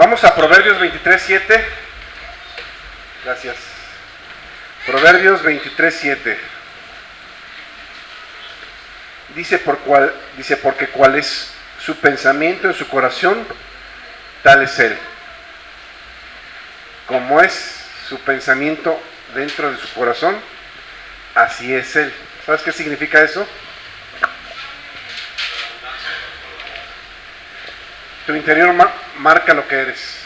Vamos a Proverbios 23:7. Gracias. Proverbios 23:7. Dice porque cuál es su pensamiento en su corazón, tal es él. Como es su pensamiento dentro de su corazón, así es él. ¿Sabes qué significa eso? Tu interior marca lo que eres.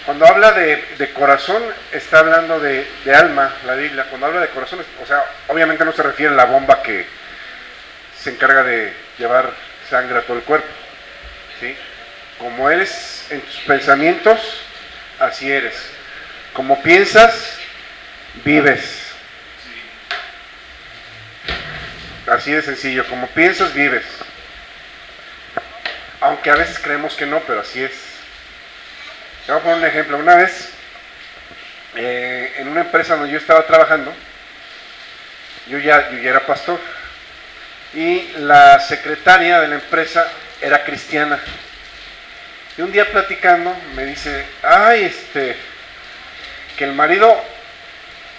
Cuando habla de corazón, está hablando de alma, la Biblia. Cuando habla de corazón, o sea, obviamente no se refiere a la bomba que se encarga de llevar sangre a todo el cuerpo, ¿sí? Como eres en tus pensamientos, así eres. Como piensas, vives. Así de sencillo. Como piensas, vives. Aunque a veces creemos que no, pero así es. Te voy a poner un ejemplo. Una vez, en una empresa donde yo estaba trabajando, yo ya era pastor, y la secretaria de la empresa era cristiana. Y un día platicando, me dice, que el marido,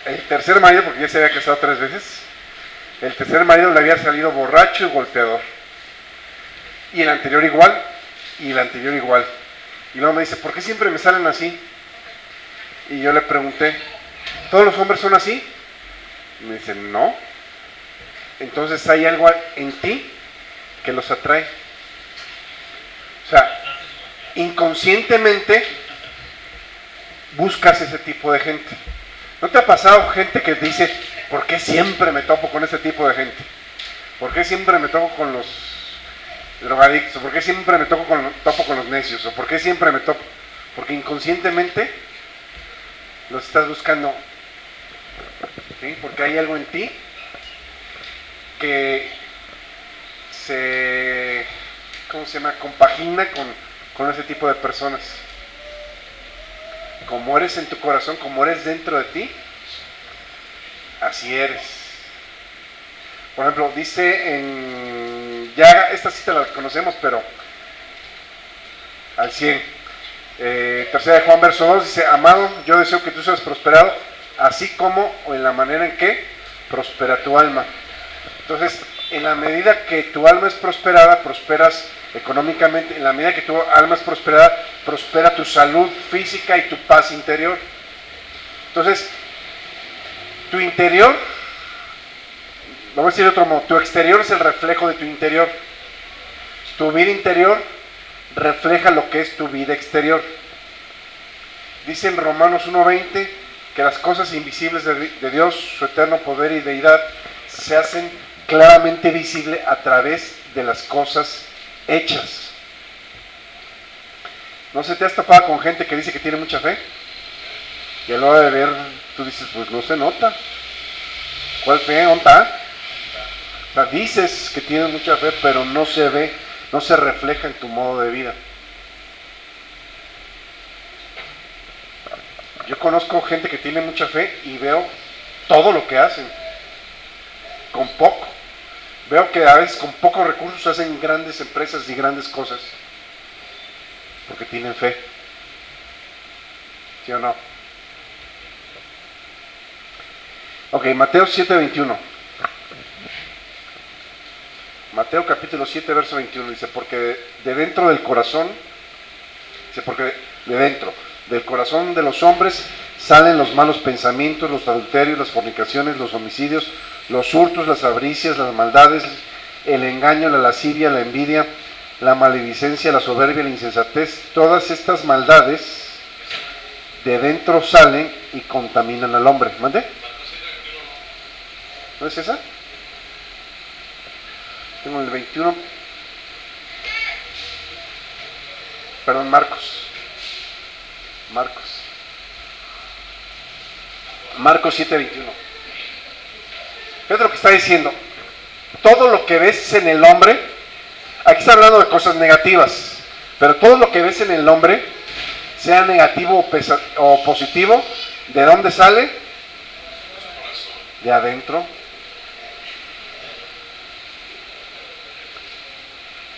el tercer marido, porque ya se había casado 3 veces, el tercer marido le había salido borracho y golpeador. Y el anterior igual, y el anterior igual. Y luego me dice, ¿por qué siempre me salen así? Y yo le pregunté, ¿todos los hombres son así? Y me dice, no. Entonces hay algo en ti que los atrae. O sea, inconscientemente buscas ese tipo de gente. ¿No te ha pasado gente que dice, ¿por qué siempre me topo con ese tipo de gente? ¿Por qué siempre me topo con los drogadictos? ¿Por qué siempre me topo con los necios? ¿O por qué siempre me topo? Porque inconscientemente los estás buscando, ¿sí? Porque hay algo en ti que compagina con ese tipo de personas. Como eres en tu corazón, como eres dentro de ti, así eres. Por ejemplo, dice ya esta cita la conocemos, pero al 100. Tercera de Juan, verso 2, dice, amado, yo deseo que tú seas prosperado, así como en la manera en que prospera tu alma. Entonces, en la medida que tu alma es prosperada, prosperas económicamente. En la medida que tu alma es prosperada, prospera tu salud física y tu paz interior. Entonces, tu interior, vamos a decir de otro modo, tu exterior es el reflejo de tu interior. Tu vida interior refleja lo que es tu vida exterior. Dice en Romanos 1:20 que las cosas invisibles de Dios, su eterno poder y deidad, se hacen claramente visible a través de las cosas hechas. ¿No se te has topado con gente que dice que tiene mucha fe? Y a la hora de ver, tú dices, pues no se nota. ¿Cuál fe? ¿Dónde está? O sea, dices que tienes mucha fe, pero no se ve, no se refleja en tu modo de vida. Yo conozco gente que tiene mucha fe y veo todo lo que hacen, con poco. Veo que a veces con pocos recursos hacen grandes empresas y grandes cosas, porque tienen fe. ¿Sí o no? Ok, Mateo 7:21. Mateo capítulo 7, verso 21, dice, porque de dentro del corazón, porque de dentro del corazón de los hombres salen los malos pensamientos, los adulterios, las fornicaciones, los homicidios, los hurtos, las avaricias, las maldades, el engaño, la lascivia, la envidia, la maledicencia, la soberbia, la insensatez. Todas estas maldades de dentro salen y contaminan al hombre. ¿Mande? ¿No es esa? Tengo el 21. Perdón, Marcos 7:21. Fíjate lo que está diciendo. Todo lo que ves en el hombre, aquí está hablando de cosas negativas, pero todo lo que ves en el hombre, sea negativo o positivo, ¿de dónde sale? De adentro.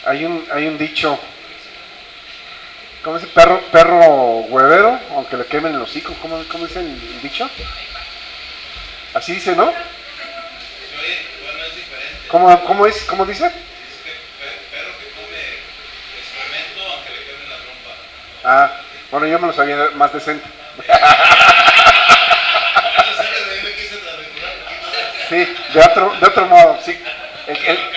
Hay un dicho ¿cómo dice? Perro huevero, aunque le quemen el hocico, ¿cómo dice el dicho? Así dice, ¿no? Bueno, es diferente. ¿Cómo dice? Dice que perro que come excremento aunque le quemen la trompa. Ah, bueno, yo me lo sabía más decente. Sí, de otro modo, sí.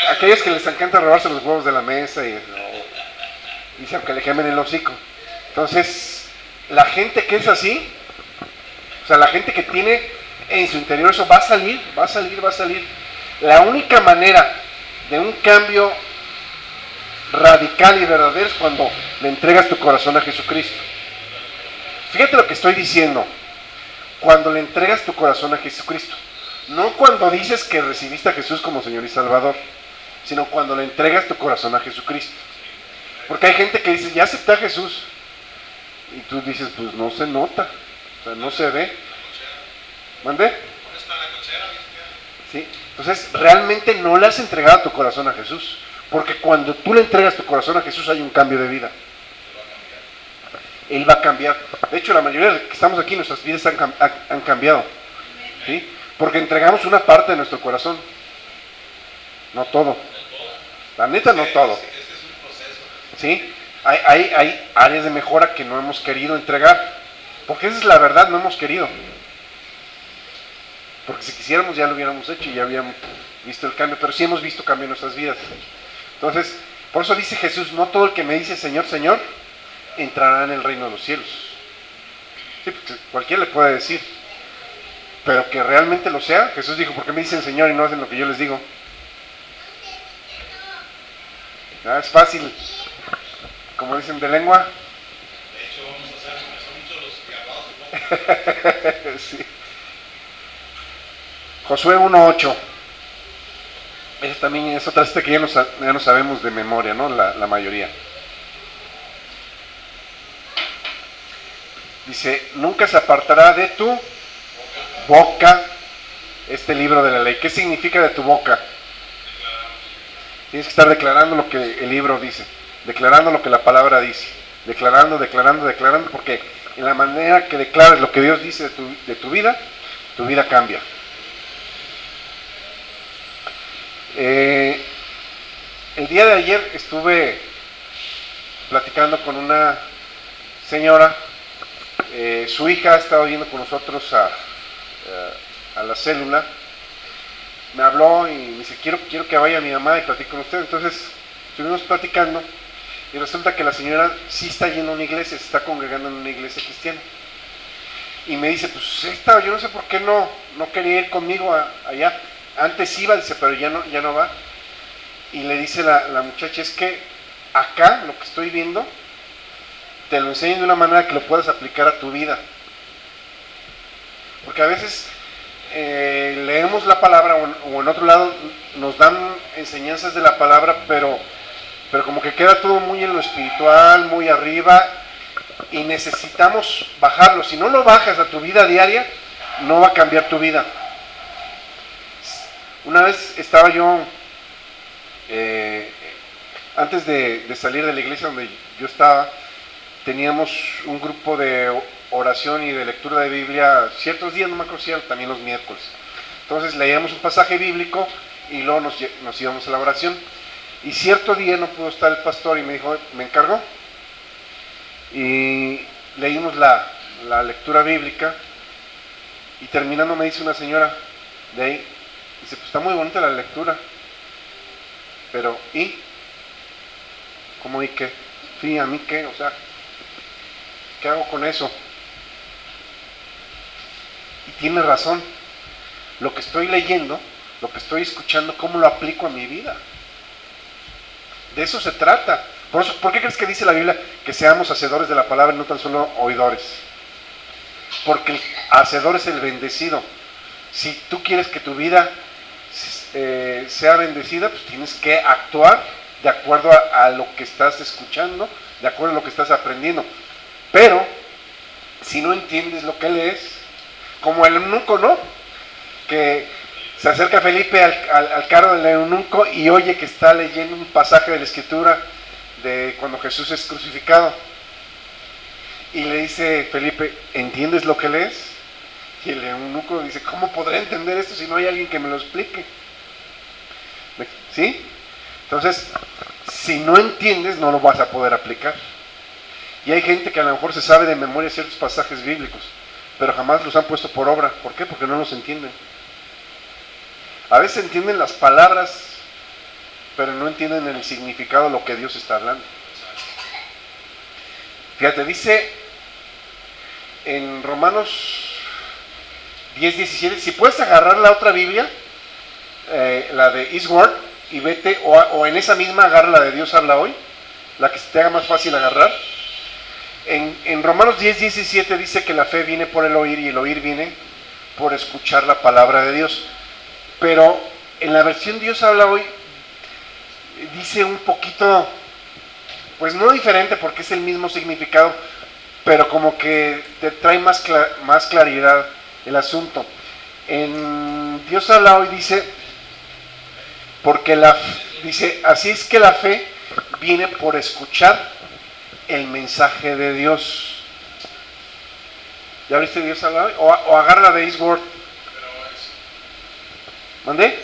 Aquellos que les encanta robarse los huevos de la mesa y dice aunque le quemen el hocico. Entonces, la gente que es así, o sea, la gente que tiene en su interior eso va a salir. La única manera de un cambio radical y verdadero es cuando le entregas tu corazón a Jesucristo. Fíjate lo que estoy diciendo. Cuando le entregas tu corazón a Jesucristo. No cuando dices que recibiste a Jesús como Señor y Salvador, sino cuando le entregas tu corazón a Jesucristo. Porque hay gente que dice, ya acepté a Jesús. Y tú dices, pues no se nota, o sea, no se ve. ¿Mande? Sí. Entonces, realmente no le has entregado tu corazón a Jesús. Porque cuando tú le entregas tu corazón a Jesús hay un cambio de vida. Él va a cambiar. De hecho, la mayoría de los que estamos aquí, nuestras vidas han cambiado. ¿Sí? Porque entregamos una parte de nuestro corazón. No todo. La neta, no todo. ¿Sí? Hay áreas de mejora que no hemos querido entregar. Porque esa es la verdad, no hemos querido. Porque si quisiéramos ya lo hubiéramos hecho y ya habíamos visto el cambio. Pero sí hemos visto cambio en nuestras vidas. Entonces, por eso dice Jesús, no todo el que me dice Señor, Señor, entrará en el reino de los cielos. Sí, porque cualquiera le puede decir. Pero que realmente lo sea. Jesús dijo, ¿por qué me dicen Señor y no hacen lo que yo les digo? Es fácil. Como dicen de lengua. De hecho, vamos a hacer, son muchos los que hablamos. Sí. Josué 1:8. Esa también es otra cita que ya no sabemos de memoria, ¿no? La mayoría. Dice, nunca se apartará de tu boca este libro de la ley. ¿Qué significa de tu boca? Tienes que estar declarando lo que el libro dice, declarando lo que la palabra dice, declarando, porque en la manera que declares lo que Dios dice de tu vida cambia. El día de ayer estuve platicando con una señora, su hija ha estado yendo con nosotros a la célula. Me habló y me dice, quiero que vaya mi mamá y platique con usted. Entonces estuvimos platicando y resulta que la señora sí está yendo a una iglesia, se está congregando en una iglesia cristiana. Y me dice, pues yo no sé por qué no quería ir conmigo allá. Antes iba, dice, pero ya no va. Y le dice la muchacha, es que acá lo que estoy viendo te lo enseño de una manera que lo puedas aplicar a tu vida. Porque a veces leemos la palabra o en otro lado nos dan enseñanzas de la palabra, pero como que queda todo muy en lo espiritual, muy arriba, y necesitamos bajarlo. Si no lo bajas a tu vida diaria, no va a cambiar tu vida. Una vez estaba yo, antes de salir de la iglesia donde yo estaba, teníamos un grupo de oración y de lectura de Biblia ciertos días, no me acuerdo si era también los miércoles. Entonces leíamos un pasaje bíblico y luego nos íbamos a la oración. Y cierto día no pudo estar el pastor y me dijo, me encargó. Y leímos la lectura bíblica y terminando me dice una señora de ahí, dice, pues está muy bonita la lectura, pero ¿y? ¿Cómo y qué? Sí, ¿a mí qué? O sea, ¿qué hago con eso? Y tiene razón. Lo que estoy leyendo, lo que estoy escuchando, ¿cómo lo aplico a mi vida? De eso se trata. ¿Por qué crees que dice la Biblia que seamos hacedores de la palabra y no tan solo oidores? Porque el hacedor es el bendecido. Si tú quieres que tu vida sea bendecida, pues tienes que actuar de acuerdo a lo que estás escuchando, de acuerdo a lo que estás aprendiendo. Pero, si no entiendes lo que lees, como el eunuco, ¿no? Que se acerca Felipe al carro del eunuco y oye que está leyendo un pasaje de la Escritura de cuando Jesús es crucificado. Y le dice Felipe, ¿entiendes lo que lees? Y el eunuco dice, ¿cómo podré entender esto si no hay alguien que me lo explique? ¿Sí? Entonces, si no entiendes, no lo vas a poder aplicar. Y hay gente que a lo mejor se sabe de memoria ciertos pasajes bíblicos, pero jamás los han puesto por obra. ¿Por qué? Porque no los entienden. A veces entienden las palabras, pero no entienden el significado de lo que Dios está hablando. Fíjate, dice en Romanos 10:17, si puedes agarrar la otra Biblia, la de Eastward, y vete, o en esa misma agarra la de Dios habla hoy, la que se te haga más fácil agarrar. En Romanos 10:17 dice que la fe viene por el oír y el oír viene por escuchar la palabra de Dios. Pero en la versión Dios habla hoy dice un poquito, pues no diferente porque es el mismo significado, pero como que te trae más claridad el asunto. En Dios habla hoy dice, dice, así es que la fe viene por escuchar el mensaje de Dios. ¿Ya viste Dios habla hoy? O agarra la de Eastward. ¿Mandé?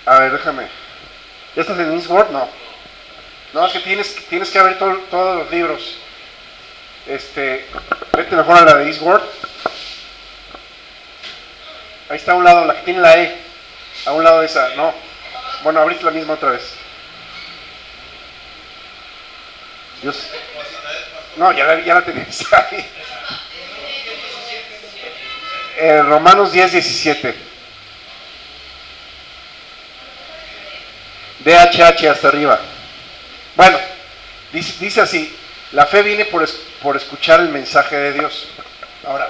A ver, déjame. ¿Ya estás en Eastward? No. No, es que tienes que abrir todos los libros. Vete mejor a la de Eastward. Ahí está a un lado, la que tiene la E. A un lado de esa, no. Bueno, abriste la misma otra vez. Dios. No, ya la tenías ahí. Romanos 10:17. DHH hasta arriba. Bueno, dice así, la fe viene por escuchar el mensaje de Dios. Ahora,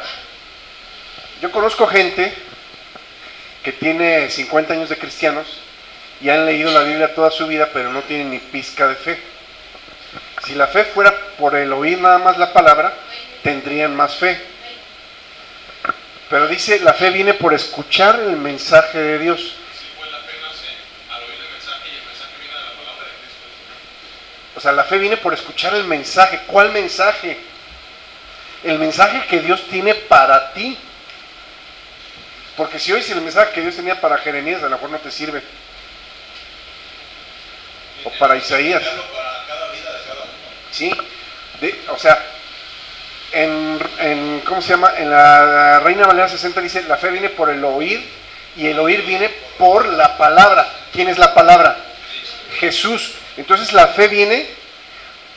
yo conozco gente que tiene 50 años de cristianos y han leído la Biblia toda su vida, pero no tienen ni pizca de fe. Si la fe fuera por el oír nada más la palabra, tendrían más fe. Pero dice, la fe viene por escuchar el mensaje de Dios. Sí, pues la fe nace al oír el mensaje y el mensaje viene de la palabra de Cristo. O sea, la fe viene por escuchar el mensaje. ¿Cuál mensaje? El mensaje que Dios tiene para ti. Porque si oyes el mensaje que Dios tenía para Jeremías, a lo mejor no te sirve. O para Isaías. Para cada vida de cada uno. Sí, o sea, ¿cómo se llama? En la Reina Valera 60 dice, la fe viene por el oír y el oír viene por la palabra. ¿Quién es la palabra? Jesús. Entonces la fe viene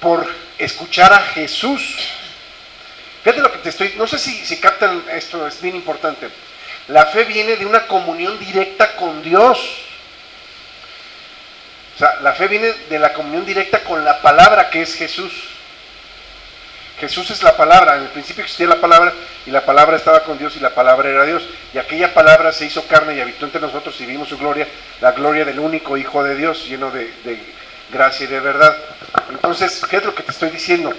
por escuchar a Jesús. Fíjate lo que te estoy, no sé si captan esto, es bien importante. La fe viene de una comunión directa con Dios. O sea, la fe viene de la comunión directa con la palabra que es Jesús. Jesús es la palabra. En el principio existía la palabra y la palabra estaba con Dios y la palabra era Dios. Y aquella palabra se hizo carne y habitó entre nosotros y vimos su gloria, la gloria del único Hijo de Dios, lleno de gracia y de verdad. Entonces, ¿qué es lo que te estoy diciendo?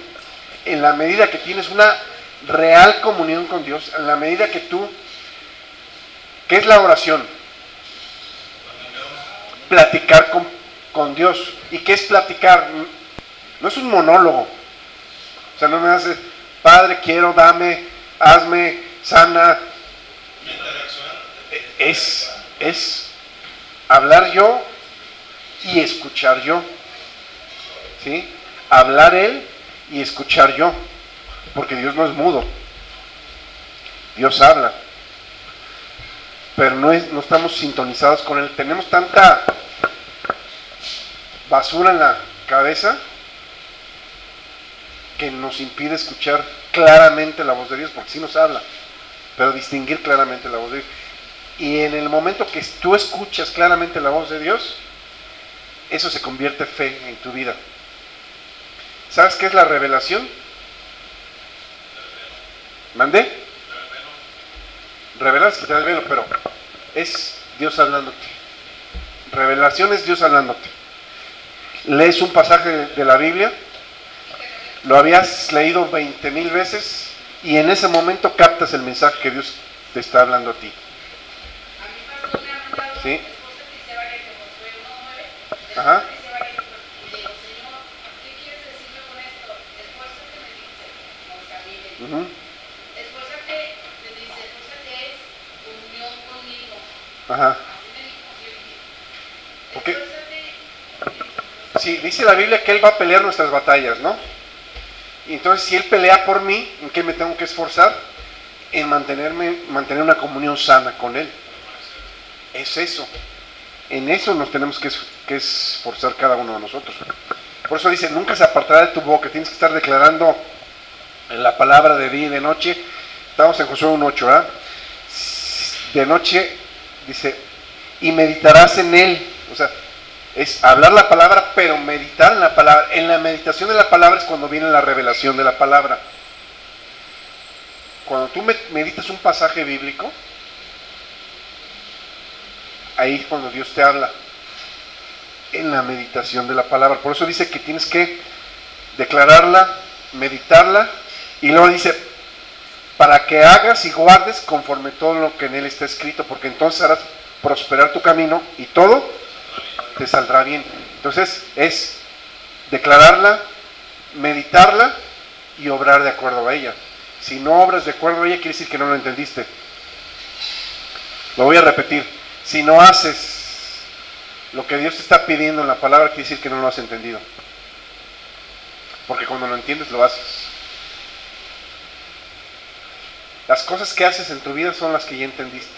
En la medida que tienes una real comunión con Dios, en la medida que tú, ¿qué es la oración? Platicar con Dios. ¿Y qué es platicar? No es un monólogo. O sea, no me haces, Padre, quiero, dame, hazme, sana. Es hablar yo y escuchar yo. ¿Sí? Hablar Él y escuchar yo. Porque Dios no es mudo. Dios habla. Pero no estamos sintonizados con Él. Tenemos tanta basura en la cabeza que nos impide escuchar claramente la voz de Dios, porque sí nos habla, pero distinguir claramente la voz de Dios. Y en el momento que tú escuchas claramente la voz de Dios, eso se convierte en fe en tu vida. ¿Sabes qué es la revelación? ¿Mandé? Revelar es quitar el velo, pero es Dios hablándote. Revelación es Dios hablándote. Lees un pasaje de la Biblia, lo habías leído 20,000 veces y en ese momento captas el mensaje que Dios te está hablando a ti. ¿Sí? Ajá. Ujú. Esfuérzate, te dice, esfuérzate es unión conmigo. Ajá. Así me dijo, yo dije, ¿Por qué? esfuérzate. Sí, dice la Biblia que Él va a pelear nuestras batallas, ¿no? Y entonces si Él pelea por mí, ¿en qué me tengo que esforzar? En mantener una comunión sana con Él. Es eso. En eso nos tenemos que esforzar cada uno de nosotros. Por eso dice, nunca se apartará de tu boca, tienes que estar declarando la palabra de día y de noche. Estamos en Josué 1:8, ¿verdad? De noche, dice, y meditarás en Él. O sea, es hablar la palabra, pero meditar en la palabra. En la meditación de la palabra es cuando viene la revelación de la palabra. Cuando tú meditas un pasaje bíblico, ahí es cuando Dios te habla. En la meditación de la palabra. Por eso dice que tienes que declararla, meditarla, y luego dice, para que hagas y guardes conforme todo lo que en él está escrito, porque entonces harás prosperar tu camino y todo te saldrá bien. Entonces es declararla, meditarla y obrar de acuerdo a ella. Si no obras de acuerdo a ella, quiere decir que no lo entendiste. Lo voy a repetir. Si no haces lo que Dios te está pidiendo en la palabra, quiere decir que no lo has entendido. Porque cuando lo entiendes, lo haces. Las cosas que haces en tu vida son las que ya entendiste.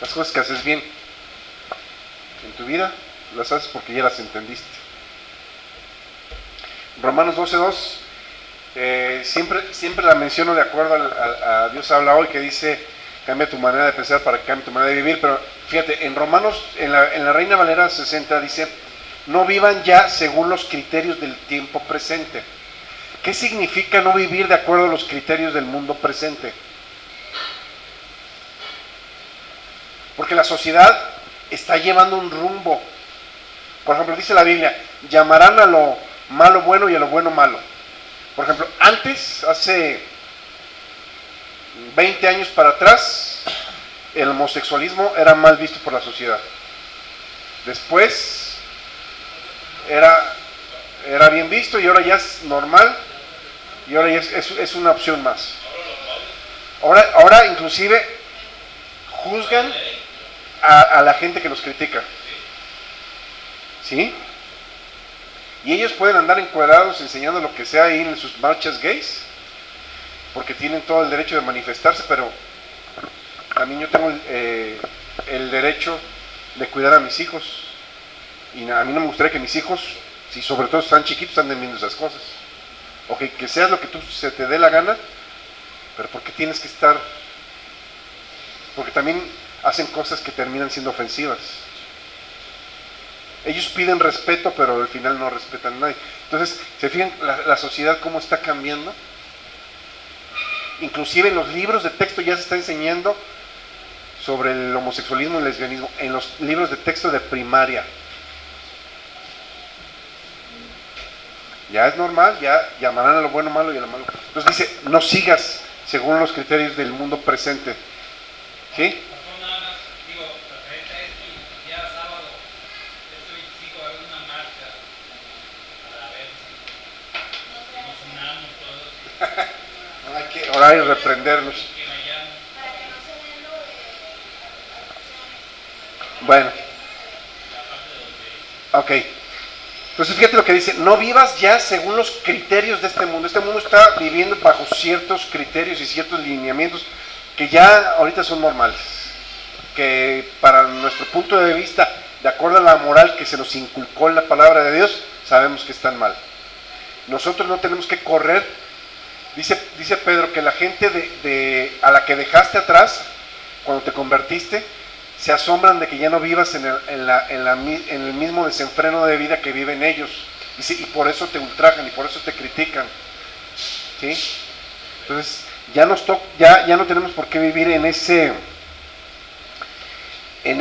Las cosas que haces bien en tu vida, las haces porque ya las entendiste. Romanos 12:2, siempre la menciono de acuerdo a Dios habla hoy, que dice, cambia tu manera de pensar para que cambie tu manera de vivir. Pero fíjate, en Romanos, en la Reina Valera 60 dice, no vivan ya según los criterios del tiempo presente. ¿Qué significa no vivir de acuerdo a los criterios del mundo presente? Porque la sociedad está llevando un rumbo. Por ejemplo, dice la Biblia, llamarán a lo malo bueno y a lo bueno malo. Por ejemplo, antes, hace 20 años para atrás, el homosexualismo era mal visto por la sociedad. Después era bien visto y ahora ya es normal y ahora ya es una opción más. Ahora inclusive juzgan a la gente que los critica. ¿Sí? Y ellos pueden andar encuadrados enseñando lo que sea ahí en sus marchas gays, porque tienen todo el derecho de manifestarse, pero también yo tengo el derecho de cuidar a mis hijos. Y a mí no me gustaría que mis hijos, si sobre todo están chiquitos, anden viendo esas cosas. O que seas lo que tú se te dé la gana, pero ¿por qué tienes que estar? Porque también hacen cosas que terminan siendo ofensivas. Ellos piden respeto, pero al final no respetan a nadie. Entonces, ¿se fijan la sociedad cómo está cambiando? Inclusive en los libros de texto ya se está enseñando sobre el homosexualismo y el lesbianismo, en los libros de texto de primaria. Ya es normal, ya llamarán a lo bueno malo y a lo malo. Entonces dice, no sigas según los criterios del mundo presente. ¿Sí? Nada más, digo, referente a esto, el día sábado, este 25 va a haber una marcha para ver si nos unamos todos. Hay que orar y reprenderlos. Que vayamos. Para que no se den lo de adopciones. Bueno, La parte de los gays. ok. Entonces fíjate lo que dice, no vivas ya según los criterios de este mundo. Este mundo está viviendo bajo ciertos criterios y ciertos lineamientos que ya ahorita son normales, que para nuestro punto de vista, de acuerdo a la moral que se nos inculcó en la palabra de Dios, sabemos que están mal. Nosotros no tenemos que correr. Dice Pedro que la gente a la que dejaste atrás, cuando te convertiste, se asombran de que ya no vivas en el mismo desenfreno de vida que viven ellos. Y por eso te ultrajan y por eso te critican. ¿Sí? Entonces, ya no tenemos por qué vivir en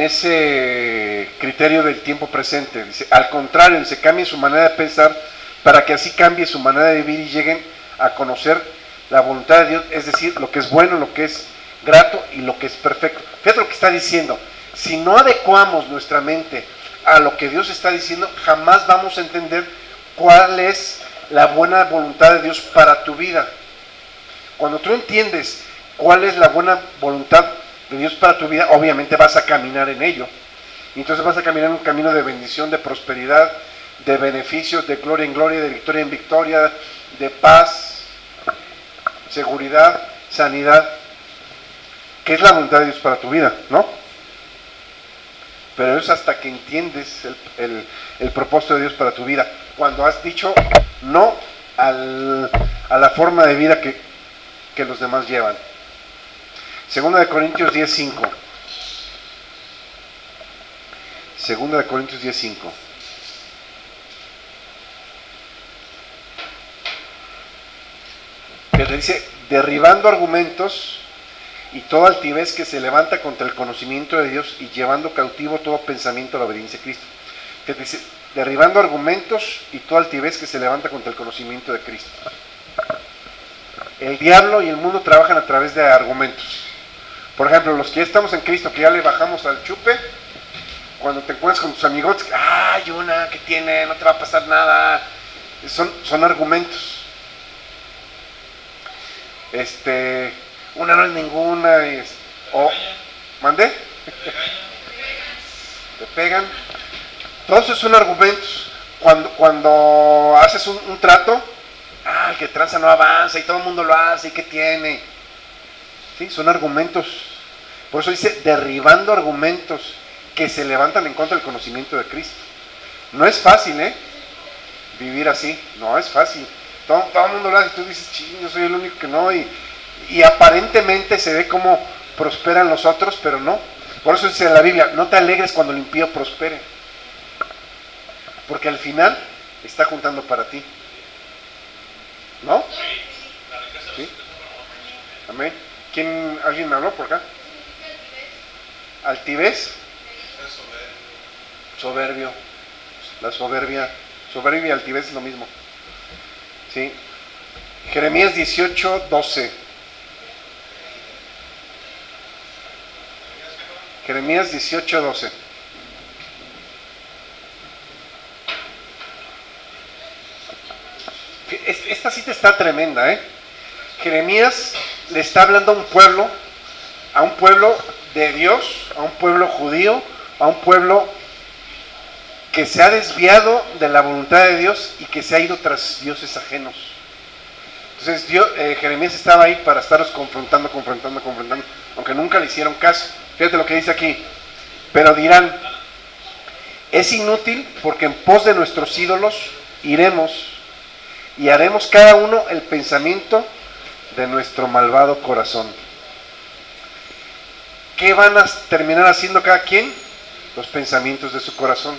ese criterio del tiempo presente. Dice, al contrario, se cambie su manera de pensar para que así cambie su manera de vivir y lleguen a conocer la voluntad de Dios, es decir, lo que es bueno, lo que es grato y lo que es perfecto. Fíjate lo que está diciendo. Si no adecuamos nuestra mente a lo que Dios está diciendo, jamás vamos a entender cuál es la buena voluntad de Dios para tu vida. Cuando tú entiendes cuál es la buena voluntad de Dios para tu vida, obviamente vas a caminar en ello. Y entonces vas a caminar en un camino de bendición, de prosperidad, de beneficios, de gloria en gloria, de victoria en victoria, de paz, seguridad, sanidad, que es la voluntad de Dios para tu vida, ¿no? Pero es hasta que entiendes el propósito de Dios para tu vida. Cuando has dicho no a la forma de vida que los demás llevan. Segunda de Corintios 10:5. Segunda de Corintios 10:5. Que te dice, derribando argumentos y toda altivez que se levanta contra el conocimiento de Dios y llevando cautivo todo pensamiento a la obediencia a Cristo. Que te dice, derribando argumentos y toda altivez que se levanta contra el conocimiento de Cristo. El diablo y el mundo trabajan a través de argumentos. Por ejemplo, los que ya estamos en Cristo, que ya le bajamos al chupe, cuando te encuentras con tus amigos, ¡ay, una! ¿Qué tiene? No te va a pasar nada. Son argumentos. Una no es ninguna. ¿Mande? Te pegan. Todos esos son argumentos. Cuando haces un trato, el que tranza no avanza y todo el mundo lo hace, ¿y qué tiene? ¿Sí? Son argumentos. Por eso dice, derribando argumentos que se levantan en contra del conocimiento de Cristo. No es fácil, vivir así. No es fácil. Todo el mundo lo hace y tú dices, yo soy el único que no. Y aparentemente se ve como prosperan los otros, pero no. Por eso dice en la Biblia, no te alegres cuando el impío prospere. Porque al final está juntando para ti. ¿No? ¿Sí? Amén. ¿Alguien me habló por acá? Altivez. Soberbio. La soberbia. Soberbia y altivez es lo mismo. ¿Sí? Jeremías 18:12. Jeremías 18:12. Esta cita está tremenda, Jeremías le está hablando a un pueblo de Dios, a un pueblo judío, a un pueblo que se ha desviado de la voluntad de Dios y que se ha ido tras dioses ajenos. Entonces Jeremías estaba ahí para estarlos confrontando, aunque nunca le hicieron caso. Fíjate lo que dice aquí. Pero dirán, es inútil porque en pos de nuestros ídolos iremos y haremos cada uno el pensamiento de nuestro malvado corazón. ¿Qué van a terminar haciendo cada quien? Los pensamientos de su corazón.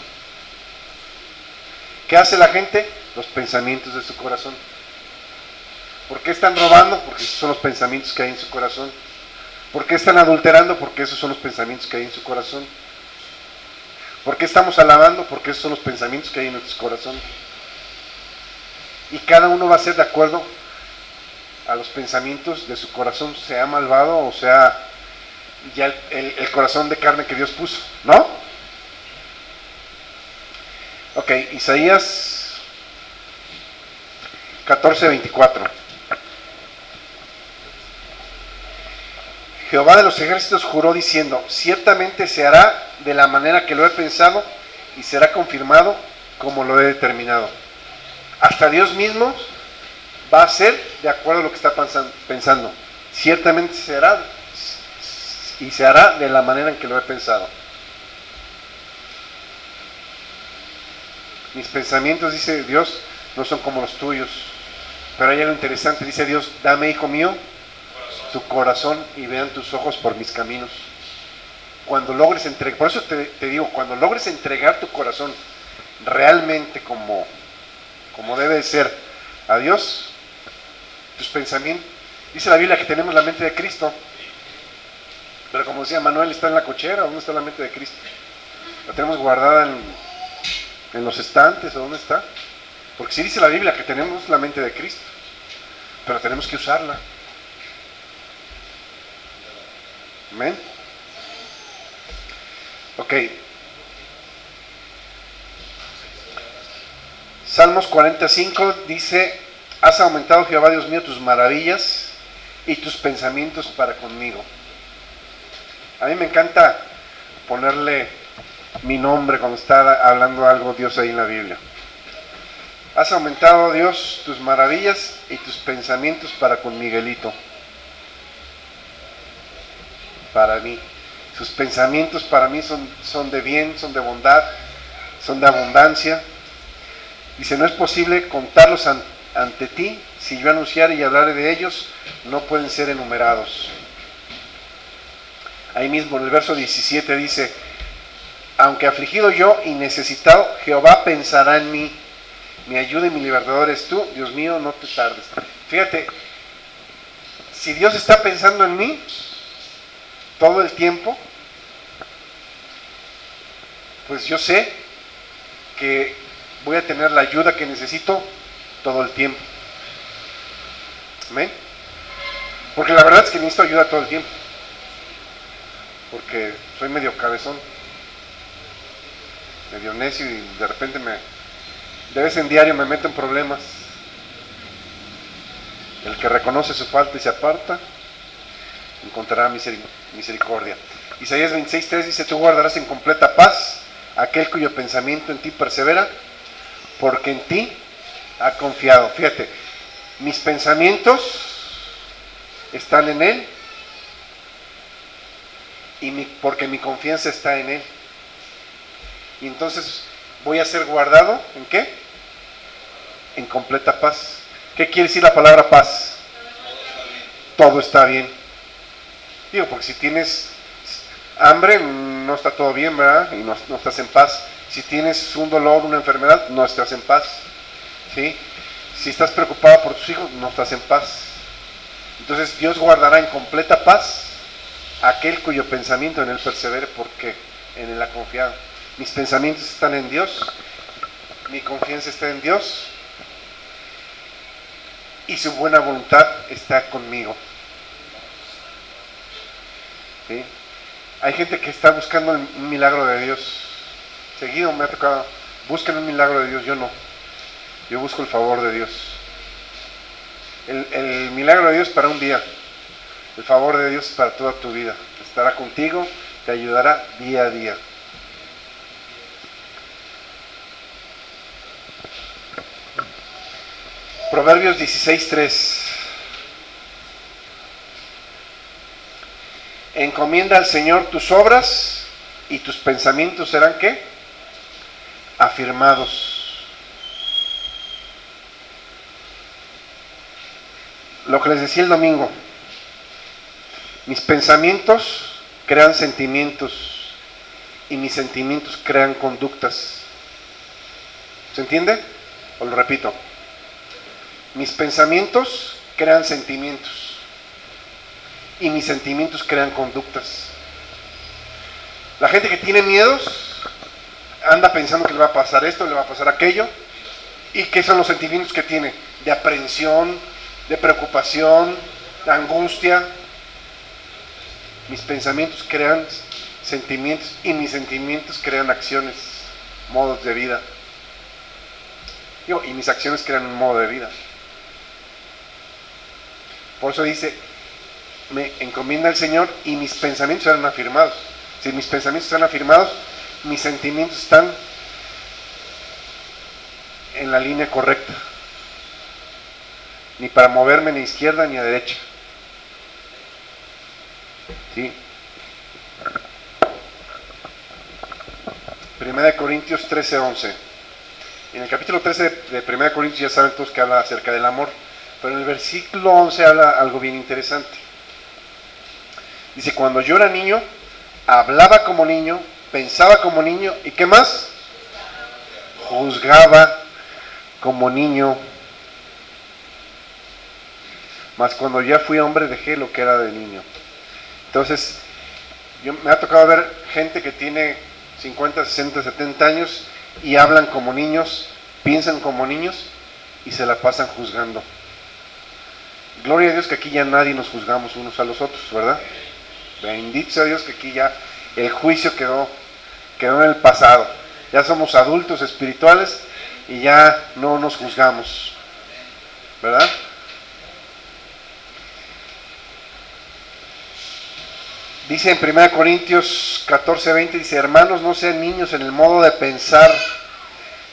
¿Qué hace la gente? Los pensamientos de su corazón. ¿Por qué están robando? Porque esos son los pensamientos que hay en su corazón. ¿Por qué están adulterando? Porque esos son los pensamientos que hay en su corazón. ¿Por qué estamos alabando? Porque esos son los pensamientos que hay en nuestro corazón. Y cada uno va a ser de acuerdo a los pensamientos de su corazón, sea malvado o sea ya el corazón de carne que Dios puso, ¿no? Ok, Isaías 14:24. Jehová de los ejércitos juró diciendo, ciertamente se hará de la manera que lo he pensado y será confirmado como lo he determinado. Hasta Dios mismo va a ser de acuerdo a lo que está pensando. Ciertamente se hará y se hará de la manera en que lo he pensado. Mis pensamientos, dice Dios, no son como los tuyos. Pero hay algo interesante, dice Dios, dame, hijo mío, tu corazón y vean tus ojos por mis caminos. Cuando logres entregar, por eso te digo, cuando logres entregar tu corazón realmente como debe de ser a Dios, tus pensamientos, dice la Biblia que tenemos la mente de Cristo, pero como decía Manuel, está en la cochera. ¿Dónde está la mente de Cristo? La tenemos guardada en los estantes, ¿o dónde está? Porque sí dice la Biblia que tenemos la mente de Cristo, pero tenemos que usarla. Amén. Ok. Salmos 45 dice, has aumentado, Jehová Dios mío, tus maravillas y tus pensamientos para conmigo. A mí me encanta ponerle mi nombre cuando está hablando algo Dios ahí en la Biblia. Has aumentado, Dios, tus maravillas y tus pensamientos para con Miguelito. Para mí. Sus pensamientos para mí son de bien, son de bondad, son de abundancia. Dice, no es posible contarlos ante ti. Si yo anunciare y hablaré de ellos, no pueden ser enumerados. Ahí mismo en el verso 17 dice, aunque afligido yo y necesitado, Jehová pensará en mí. Mi ayuda y mi libertador es tú, Dios mío, no te tardes. Fíjate, si Dios está pensando en mí todo el tiempo, pues yo sé que voy a tener la ayuda que necesito todo el tiempo. ¿Amén? Porque la verdad es que necesito ayuda todo el tiempo. Porque soy medio cabezón, medio necio y de repente de vez en diario me meto en problemas. El que reconoce su falta y se aparta, encontrará misericordia. Isaías 26:3 dice, tú guardarás en completa paz aquel cuyo pensamiento en ti persevera, porque en ti ha confiado. Fíjate, mis pensamientos están en Él, porque mi confianza está en Él. Y entonces voy a ser guardado, ¿en qué? En completa paz. ¿Qué quiere decir la palabra paz? Todo está bien. Digo, porque si tienes hambre, no está todo bien, ¿verdad? Y no estás en paz. Si tienes un dolor, una enfermedad, no estás en paz. ¿Sí? Si estás preocupado por tus hijos, no estás en paz. Entonces Dios guardará en completa paz aquel cuyo pensamiento en Él persevere, porque en Él ha confiado. Mis pensamientos están en Dios, mi confianza está en Dios y su buena voluntad está conmigo. ¿Sí? Hay gente que está buscando un milagro de Dios. Seguido me ha tocado, busquen un milagro de Dios, yo no. Yo busco el favor de Dios. El milagro de Dios para un día, el favor de Dios para toda tu vida. Estará contigo, te ayudará día a día. Proverbios 16:3. Encomienda al Señor tus obras y tus pensamientos serán ¿qué? Afirmados. Lo que les decía el domingo, mis pensamientos crean sentimientos y mis sentimientos crean conductas. ¿Se entiende? Os lo repito. Mis pensamientos crean sentimientos y mis sentimientos crean conductas. La gente que tiene miedos anda pensando que le va a pasar esto, le va a pasar aquello. ¿Y qué son los sentimientos que tiene? De aprehensión, de preocupación, de angustia. Mis pensamientos crean sentimientos y mis sentimientos crean acciones, modos de vida. Y mis acciones crean un modo de vida. Por eso dice, me encomienda el Señor y mis pensamientos serán afirmados. Si mis pensamientos están afirmados, mis sentimientos están en la línea correcta. Ni para moverme ni a izquierda ni a derecha. ¿Sí? 1 Corintios 13:11. En el capítulo 13 de 1 Corintios ya saben todos que habla acerca del amor. Pero en el versículo 11 habla algo bien interesante. Dice, cuando yo era niño, hablaba como niño, pensaba como niño, ¿y qué más? Juzgaba como niño. Mas cuando ya fui hombre, dejé lo que era de niño. Entonces, me ha tocado ver gente que tiene 50, 60, 70 años y hablan como niños, piensan como niños y se la pasan juzgando. Gloria a Dios que aquí ya nadie nos juzgamos unos a los otros, ¿verdad? Bendito sea Dios que aquí ya el juicio quedó en el pasado. Ya somos adultos espirituales y ya no nos juzgamos, ¿verdad? Dice en 1 Corintios 14:20, dice, hermanos, no sean niños en el modo de pensar,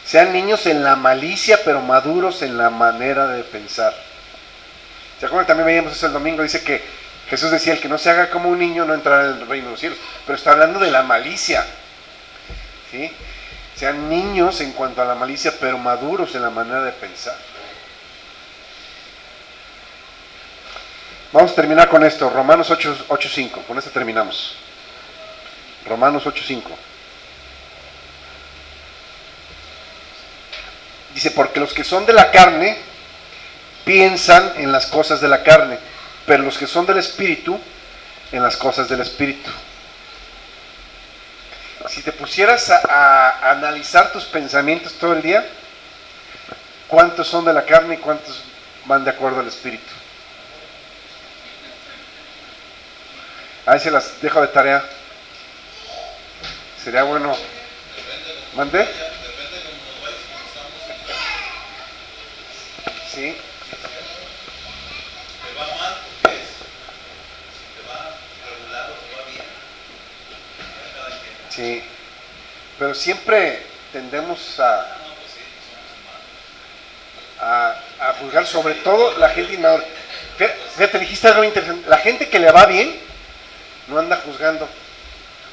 sean niños en la malicia, pero maduros en la manera de pensar. ¿Se acuerdan? También veíamos eso el domingo, dice que Jesús decía, el que no se haga como un niño no entrará en el reino de los cielos, pero está hablando de la malicia, ¿sí? Sean niños en cuanto a la malicia, pero maduros en la manera de pensar. Vamos a terminar con esto, Romanos 8:5, con esto terminamos. Romanos 8:5. Dice, porque los que son de la carne piensan en las cosas de la carne, pero los que son del Espíritu, en las cosas del Espíritu. Si te pusieras a analizar tus pensamientos todo el día, ¿cuántos son de la carne y cuántos van de acuerdo al Espíritu? Ahí se las dejo de tarea. Sería bueno. ¿Mandé? Sí. Te va mal porque es. Te va regular o te va bien. Cada quien. Sí. Pero siempre tendemos a juzgar, sobre todo la gente inmadura. Fíjate, dijiste algo interesante. La gente que le va bien no anda juzgando.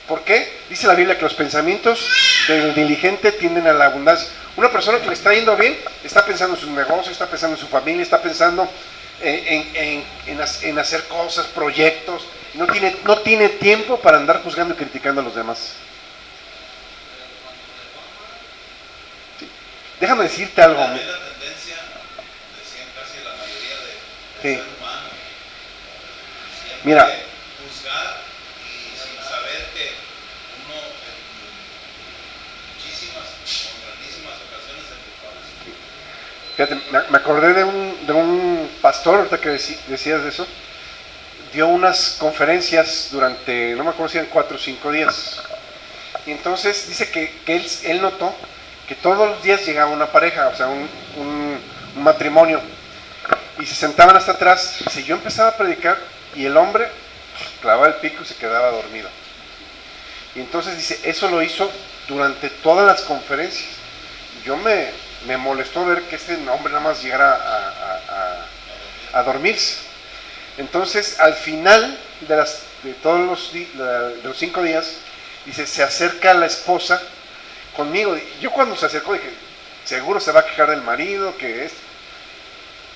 ¿Por qué? Dice la Biblia que los pensamientos del diligente tienden a la abundancia. Una persona que le está yendo bien está pensando en sus negocios, está pensando en su familia, está pensando en hacer cosas, proyectos. No tiene tiempo para andar juzgando y criticando a los demás. Sí. Déjame decirte algo. También la tendencia, decían casi la mayoría del Sí. ser humano, siempre Mira. juzgar y sin saber que uno en muchísimas o grandísimas ocasiones es culpable. Fíjate, me acordé de un pastor, ahorita que decías de eso, dio unas conferencias durante, no me acuerdo si eran 4 o 5 días. Y entonces dice que él notó que todos los días llegaba una pareja, o sea, un matrimonio, y se sentaban hasta atrás. Dice, yo empezaba a predicar y el hombre clavaba el pico y se quedaba dormido. Y entonces dice, eso lo hizo durante todas las conferencias. Yo me molestó ver que este hombre nada más llegara a dormirse. Entonces, al final de todos los 5 días, dice, se acerca la esposa conmigo. Yo cuando se acercó dije, seguro se va a quejar del marido, que es.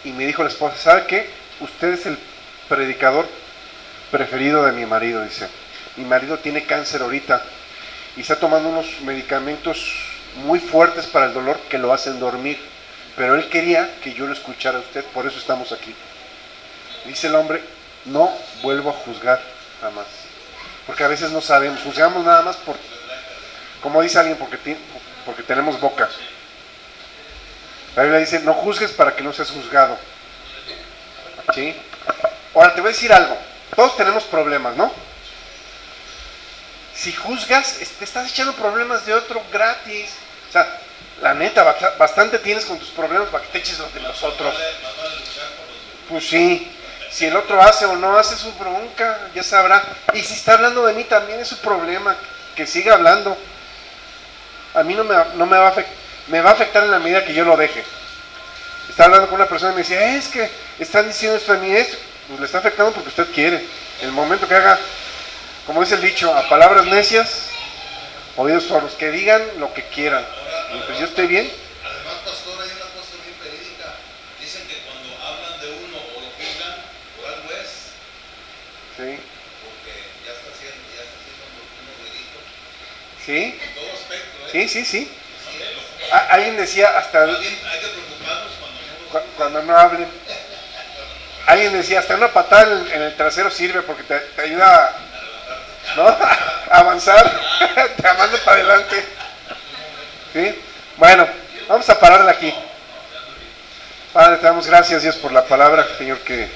Y me dijo la esposa, ¿sabe qué? Usted es el predicador preferido de mi marido, dice. Mi marido tiene cáncer ahorita y está tomando unos medicamentos muy fuertes para el dolor que lo hacen dormir. Pero él quería que yo lo escuchara a usted, por eso estamos aquí. Dice el hombre, no vuelvo a juzgar jamás. Porque a veces no sabemos, juzgamos nada más por, como dice alguien, porque tenemos boca. La Biblia dice, no juzgues para que no seas juzgado. ¿Sí? Ahora te voy a decir algo. Todos tenemos problemas, ¿no? Si juzgas, te estás echando problemas de otro gratis. O sea, la neta, bastante tienes con tus problemas para que te eches los de los otros. Pues sí. Si el otro hace o no hace, su bronca, ya sabrá. Y si está hablando de mí, también es su problema. Que siga hablando. A mí no me va a afectar. Me va a afectar en la medida que yo lo deje. Estaba hablando con una persona y me decía, es que están diciendo esto de mí, esto. Pues le está afectando porque usted quiere. En el momento que haga, como dice el dicho, a palabras necias, oídos sordos, que digan lo que quieran. Mientras yo esté bien. Además, pastor, hay una cosa bien verídica. Dicen que cuando hablan de uno o lo juzgan, por algo es. Sí. Porque ya está haciendo uno ridículo. Sí. En todo aspecto, ¿eh? Sí, sí, sí. Sí, Alguien decía hasta hay que preocuparnos cuando no hablen. Alguien decía hasta una patada en el trasero sirve porque te ayuda ¿no? a avanzar, te manda para adelante. ¿Sí? Bueno, vamos a pararle aquí. Padre, te damos gracias, Dios, por la palabra, Señor, que